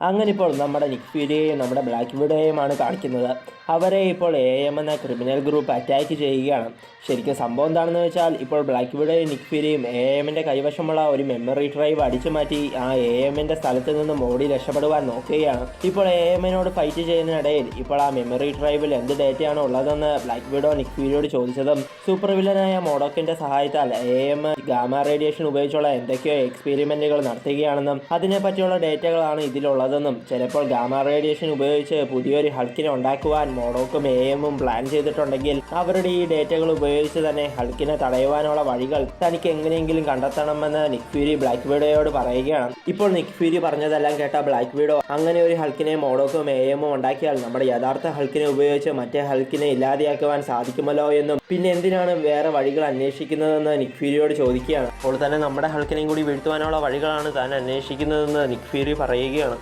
അങ്ങനെ ഇപ്പോൾ നമ്മുടെ നിക് ഫ്യൂരിയെയും നമ്മുടെ ബ്ലാക്ക് വിഡോയെയുമാണ് കാണിക്കുന്നത്. അവരെ ഇപ്പോൾ AM എന്ന ക്രിമിനൽ ഗ്രൂപ്പ് അറ്റാക്ക് ചെയ്യുകയാണ്. ശരിക്കും സംഭവം എന്താണെന്ന് വെച്ചാൽ ഇപ്പോൾ ബ്ലാക്ക് വിഡോയും നിക് ഫ്യൂരിയും AMൻ്റെ കൈവശമുള്ള ഒരു മെമ്മറി ഡ്രൈവ് അടിച്ചു മാറ്റി ആ AMൻ്റെ സ്ഥലത്ത് നിന്നും ഓടി രക്ഷപ്പെടുവാൻ നോക്കുകയാണ്. ഇപ്പോൾ AMനോട് ഫൈറ്റ് ചെയ്യുന്നതിനിടയിൽ ഇപ്പോൾ ആ മെമ്മറി ഡ്രൈവിൽ എന്ത് ഡേറ്റയാണ് ഉള്ളതെന്ന് ബ്ലാക്ക് വിഡോ നിക് ഫ്യൂരിയോട് ചോദിച്ചതും സൂപ്പർ വില്ലനായ മോഡോക്കിൻ്റെ സഹായത്താൽ AM ഗാമ റേഡിയേഷൻ ഉപയോഗിച്ചുള്ള എന്തൊക്കെയോ എക്സ്പെരിമെൻറ്റുകൾ നടത്തുകയാണെന്നും അതിനെപ്പറ്റിയുള്ള ഡേറ്റകളാണ് ഇതിലുള്ളതെന്നും ചിലപ്പോൾ ഗാമ റേഡിയേഷൻ ഉപയോഗിച്ച് പുതിയൊരു ഹൾക്കിനെ ഉണ്ടാക്കുവാൻ മോഡോക്കും AMും പ്ലാൻ ചെയ്തിട്ടുണ്ടെങ്കിൽ അവരുടെ ഈ ഡേറ്റകൾ ഉപയോഗിച്ച് തന്നെ ഹൾക്കിനെ തടയുവാനുള്ള വഴികൾ തനിക്ക് എങ്ങനെയെങ്കിലും കണ്ടെത്തണമെന്ന് നിക് ഫ്യൂരി ബ്ലാക്ക് വിഡോയോട് പറയുകയാണ്. ഇപ്പോൾ നിക് ഫ്യൂരി പറഞ്ഞതെല്ലാം കേട്ട ബ്ലാക്ക് വിഡോ അങ്ങനെ ഒരു ഹൾക്കിനെ മോഡോക്കും AMും ഉണ്ടാക്കിയാൽ നമ്മുടെ യഥാർത്ഥ ഹൾക്കിനെ ഉപയോഗിച്ച് മറ്റേ ഹൾക്കിനെ ഇല്ലാതെയാക്കുവാൻ സാധിക്കുമല്ലോ എന്നും പിന്നെ എന്തിനാണ് വേറെ വഴികൾ അന്വേഷിക്കുന്നതെന്ന് നിക് ഫ്യൂരിയോട് ചോദിക്കുകയാണ്. അപ്പോൾ തന്നെ നമ്മുടെ ഹൾക്കിനെയും കൂടി വീഴ്ത്തുവാനുള്ള വഴികളാണ് താൻ അന്വേഷിക്കുന്നതെന്ന് നിക് ഫ്യൂരി പറയുകയാണ്.